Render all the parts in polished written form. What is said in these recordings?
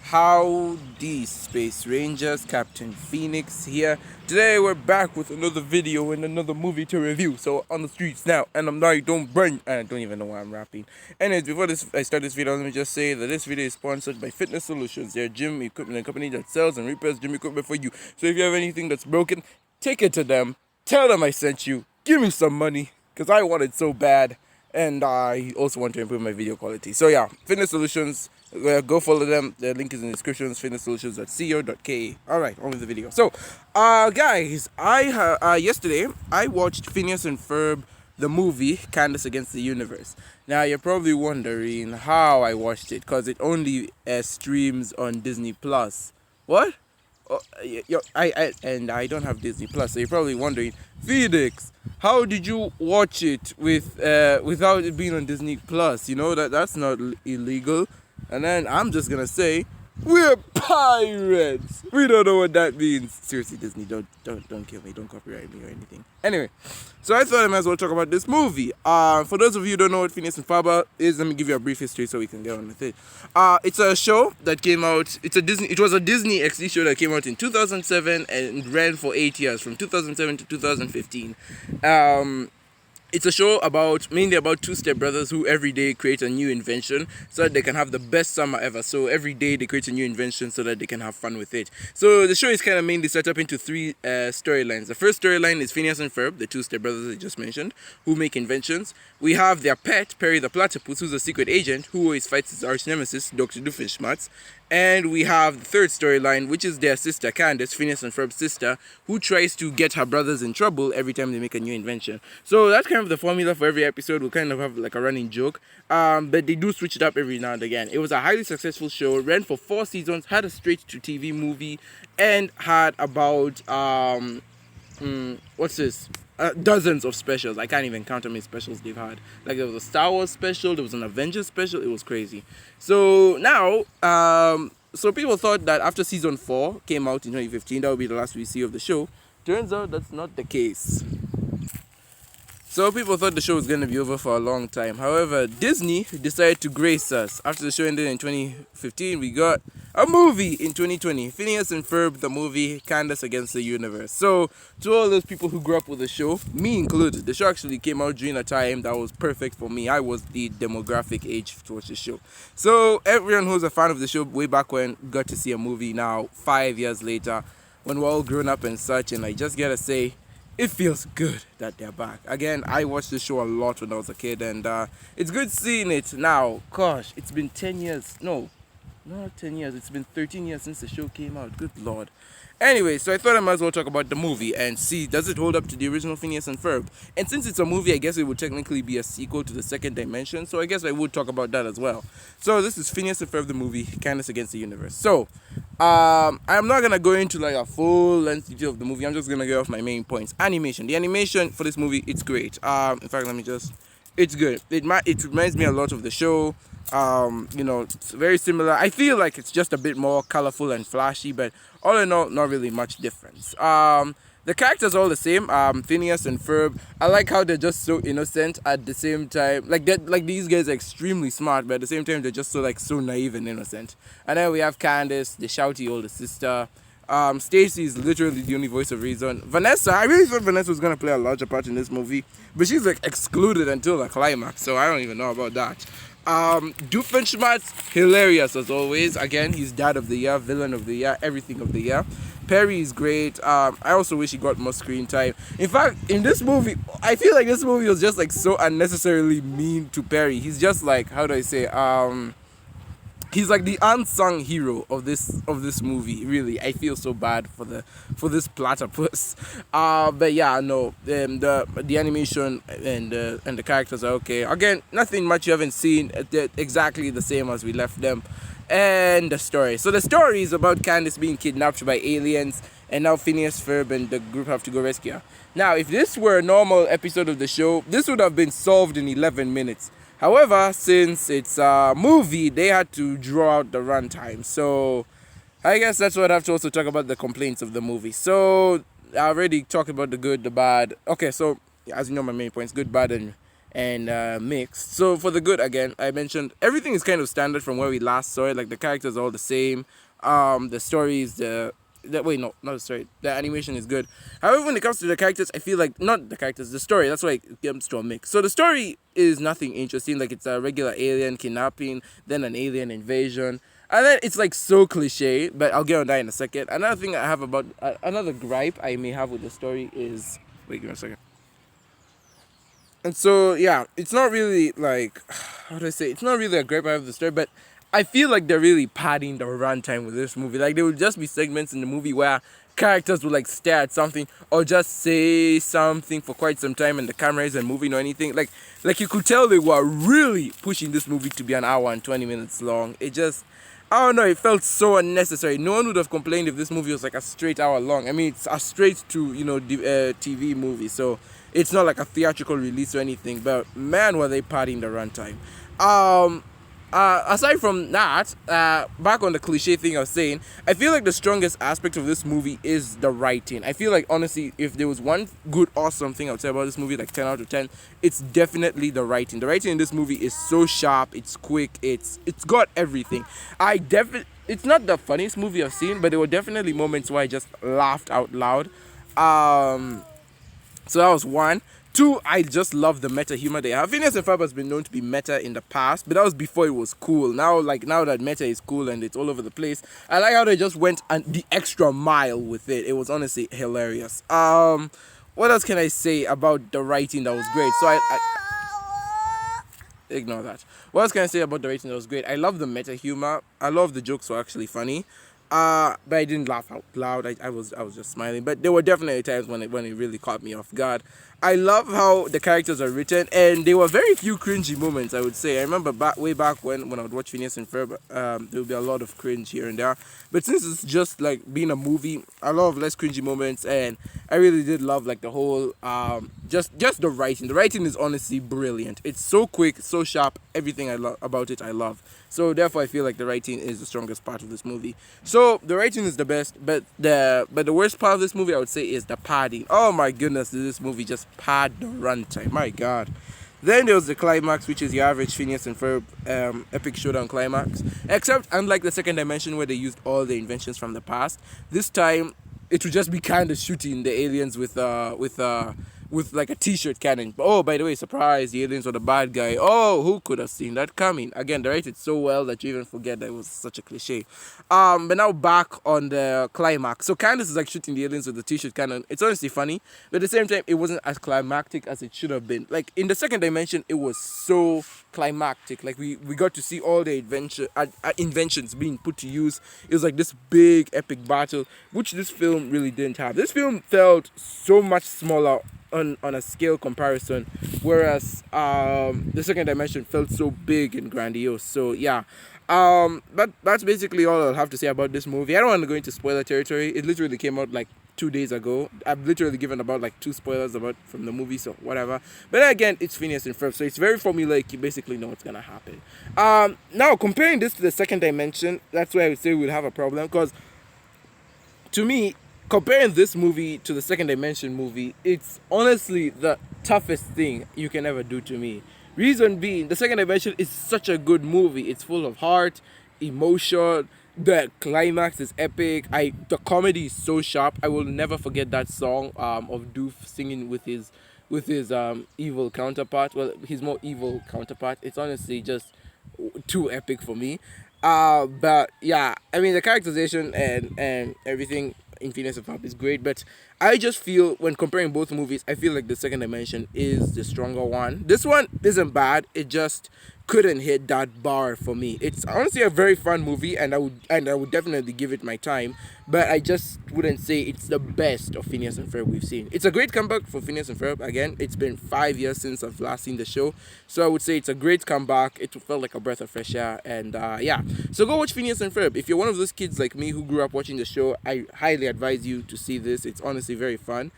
Howdy, Space Rangers, Captain Phoenix here. Today we're back with another video and another movie to review. So on the streets now, and I'm not, don't burn, I don't even know why I'm rapping. Anyways, before I start this video, let me just say that this video is sponsored by Fitness Solutions. They're a gym equipment company that sells and repairs gym equipment for you. So if you have anything that's broken, take it to them. Tell them I sent you. Give me some money, because I want it so bad. And I also want to improve my video quality. So yeah, Fitness Solutions, go follow them. The link is in the description. fitnesssolutions.co.ke. Alright, on with the video. So, guys, yesterday I watched Phineas and Ferb, the movie Candace Against the Universe. Now you're probably wondering how I watched it, because it only streams on Disney Plus. What? Oh, I don't have Disney Plus, so you're probably wondering, Phoenix, how did you watch it without it being on Disney Plus? You know that's not illegal. And then I'm just gonna say, we're pirates. We don't know what that means. Seriously, Disney, don't kill me, don't copyright me or anything. Anyway, so I thought I might as well talk about this movie. For those of you who don't know what Phineas and Ferb is, let me give you a brief history so we can get on with it. It's a show that came out. It was a Disney XD show that came out in 2007 and ran for 8 years, from 2007 to 2015. It's a show mainly about two stepbrothers who every day create a new invention so that they can have the best summer ever. So every day they create a new invention so that they can have fun with it. So the show is kind of mainly set up into three storylines. The first storyline is Phineas and Ferb, the two stepbrothers I just mentioned, who make inventions. We have their pet, Perry the Platypus, who's a secret agent who always fights his arch nemesis, Dr. Doofenshmirtz. And we have the third storyline, which is their sister, Candace, Phineas and Ferb's sister, who tries to get her brothers in trouble every time they make a new invention. So that's kind of the formula for every episode. We'll kind of have like a running joke. But they do switch it up every now and again. It was a highly successful show, ran for 4 seasons, had a straight-to-TV movie, and had about, dozens of specials. I can't even count how many specials they've had. Like, there was a Star Wars special, there was an Avengers special. It was crazy. So now, so people thought that after season 4 came out in 2015, that would be the last we see of the show. Turns out that's not the case. So people thought the show was going to be over for a long time. However, Disney decided to grace us. After the show ended in 2015, we got a movie in 2020. Phineas and Ferb, the movie Candace Against the Universe. So to all those people who grew up with the show, me included, the show actually came out during a time that was perfect for me. I was the demographic age to watch the show. So everyone who's a fan of the show way back when got to see a movie now, 5 years later, when we're all grown up and such. And I just gotta say, it feels good that they're back. Again, I watched the show a lot when I was a kid, and it's good seeing it now. Gosh, it's been 10 years. No, not 10 years. It's been 13 years since the show came out. Good Lord. Anyway, so I thought I might as well talk about the movie and see, does it hold up to the original Phineas and Ferb? And since it's a movie, I guess it would technically be a sequel to the second dimension, so I guess I would talk about that as well. So this is Phineas and Ferb, the movie, Candace Against the Universe. So, I'm not going to go into like a full-length detail of the movie. I'm just going to go off my main points. Animation. The animation for this movie, it's great. In fact, it's good. It reminds me a lot of the show. It's very similar. I feel like it's just a bit more colorful and flashy, but all in all, not really much difference. The characters are all the same. Phineas and Ferb. I like how they're just so innocent at the same time. Like these guys are extremely smart, but at the same time they're just so naive and innocent. And then we have Candace, the shouty older sister. Stacy is literally the only voice of reason. Vanessa, I really thought Vanessa was gonna play a larger part in this movie, but she's like excluded until the climax, so I don't even know about that. Doofenshmirtz, hilarious as always. Again, he's dad of the year, villain of the year, everything of the year. Perry is great. I also wish he got more screen time. In fact, in this movie, I feel like this movie was just like so unnecessarily mean to Perry. He's just like, how do I say, he's like the unsung hero of this movie. Really, I feel so bad for this platypus. But yeah, no, the animation and the characters are okay. Again, nothing much you haven't seen. They're exactly the same as we left them. And the story. So the story is about Candace being kidnapped by aliens, and now Phineas, Ferb, and the group have to go rescue her. Now, if this were a normal episode of the show, this would have been solved in 11 minutes. However, since it's a movie, they had to draw out the runtime. So, I guess that's what I have to also talk about the complaints of the movie. So, I already talked about the good, the bad. Okay, so, as you know, my main points, good, bad, and and mixed. So for the good, again, I mentioned everything is kind of standard from where we last saw it. Like the characters are all the same. The stories, the wait, no, not the story. The animation is good. However, when it comes to the characters, I feel like not the characters, the story. That's why it comes to a mix. So the story is nothing interesting. Like it's a regular alien kidnapping, then an alien invasion. And then it's like so cliche, but I'll get on that in a second. Another thing I have about another gripe I may have with the story is wait, give me a second. And so yeah, it's not really like how do I say? It's not really a great part of the story, but I feel like they're really padding the runtime with this movie. Like there will just be segments in the movie where characters will like stare at something or just say something for quite some time and the camera isn't moving or anything. Like you could tell they were really pushing this movie to be an hour and 20 minutes long. It just I don't know, it felt so unnecessary. No one would have complained if this movie was like a straight hour long. I mean, it's a straight to, TV movie, so it's not like a theatrical release or anything, but man, were they padding the runtime. Um, Aside from that, back on the cliche thing I was saying, I feel like the strongest aspect of this movie is the writing. I feel like, honestly, if there was one good, awesome thing I would say about this movie, like 10 out of 10, it's definitely the writing. The writing in this movie is so sharp, it's quick, it's got everything. It's not the funniest movie I've seen, but there were definitely moments where I just laughed out loud. So that was one. Two, I just love the meta humor they have. Phineas and Ferb has been known to be meta in the past, but that was before it was cool. Now that meta is cool and it's all over the place, I like how they just went the extra mile with it. It was honestly hilarious. What else can I say about the writing that was great? So I ignore that. What else can I say about the writing that was great? I love the meta humor. I love the jokes were actually funny. But I didn't laugh out loud. I was just smiling. But there were definitely times when it really caught me off guard. I love how the characters are written, and there were very few cringy moments, I would say. I remember way back when I would watch Phineas and Ferb, there would be a lot of cringe here and there. But since it's just like being a movie, a lot of less cringy moments, and I really did love like the whole just the writing. The writing is honestly brilliant. It's so quick, so sharp. Everything I love about it, I love. So therefore, I feel like the writing is the strongest part of this movie. So the writing is the best, but the worst part of this movie, I would say, is the padding. Oh my goodness, did this movie just pad the runtime? My God. Then there was the climax, which is your average Phineas and Ferb epic showdown climax. Except, unlike the second dimension where they used all the inventions from the past, this time it would just be kind of shooting the aliens with like a t-shirt cannon. Oh, by the way, surprise, the aliens were the bad guy. Oh, who could have seen that coming? Again, they write it so well that you even forget that it was such a cliche. But now back on the climax. So Candace is like shooting the aliens with the t-shirt cannon. It's honestly funny, but at the same time, it wasn't as climactic as it should have been. Like in the second dimension, it was so climactic. Like we got to see all the inventions being put to use. It was like this big epic battle, which this film really didn't have. This film felt so much smaller on a scale comparison, whereas the second dimension felt so big and grandiose. So yeah, that's basically all I'll have to say about this movie. I don't want to go into spoiler territory. It literally came out like 2 days ago. I've literally given about like 2 spoilers about from the movie, so whatever. But then again, it's Phineas and Ferb, so it's very formulaic. You basically know what's gonna happen. Now comparing this to the second dimension, that's where I would say we'll have a problem, because to me, comparing this movie to the second dimension movie, it's honestly the toughest thing you can ever do to me. Reason being, the second dimension is such a good movie. It's full of heart, emotion. The climax is epic. The comedy is so sharp. I will never forget that song of Doof singing with his evil counterpart. Well, his more evil counterpart. It's honestly just too epic for me. But yeah, I mean the characterization and everything in Phineas and Ferb is great, but I just feel when comparing both movies, I feel like the second dimension is the stronger one. This one isn't bad, it just couldn't hit that bar for me. It's honestly a very fun movie, and I would definitely give it my time, but I just wouldn't say it's the best of Phineas and Ferb we've seen. It's a great comeback for Phineas and Ferb. Again, it's been 5 years since I've last seen the show, so I would say it's a great comeback. It felt like a breath of fresh air, and yeah. So go watch Phineas and Ferb. If you're one of those kids like me who grew up watching the show, I highly advise you to see this. It's honestly very fun.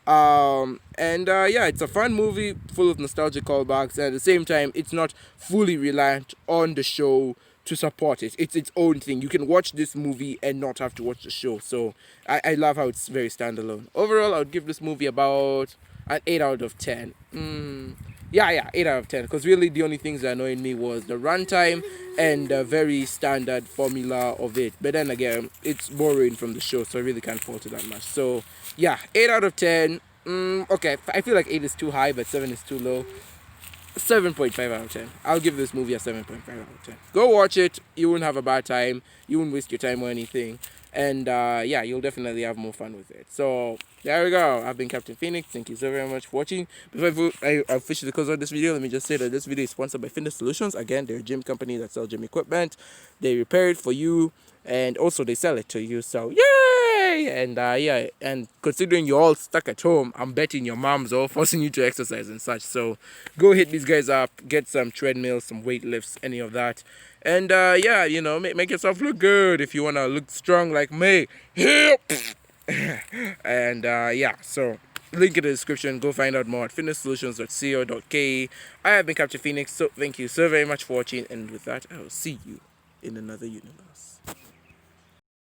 Yeah, it's a fun movie full of nostalgic callbacks, and at the same time, it's not fully reliant on the show to support it. It's its own thing. You can watch this movie and not have to watch the show. So I love how it's very standalone. Overall, I would give this movie about an 8 out of 10. Yeah, 8 out of 10. Because really, the only things that annoyed me was the runtime and the very standard formula of it. But then again, it's borrowing from the show, so I really can't fault it that much. So, yeah, 8 out of 10. Okay, I feel like 8 is too high, but 7 is too low. 7.5 out of 10. I'll give this movie a 7.5 out of 10. Go watch it. You won't have a bad time. You won't waste your time or anything. And yeah, you'll definitely have more fun with it. So there we go. I've been Captain Phoenix. Thank you so very much for watching. Before I officially close out this video, let me just say that this video is sponsored by Phineas Solutions. Again, they're a gym company that sells gym equipment. They repair it for you, and also they sell it to you. So yay! And yeah, and considering you're all stuck at home, I'm betting your mom's all forcing you to exercise and such. So go hit these guys up, get some treadmills, some weight lifts, any of that. And yeah, you know, make yourself look good if you want to look strong like me. And yeah, so link in the description. Go find out more at fitnesssolutions.co.ke. I have been Captain Phoenix, so thank you so very much for watching. And with that, I will see you in another universe.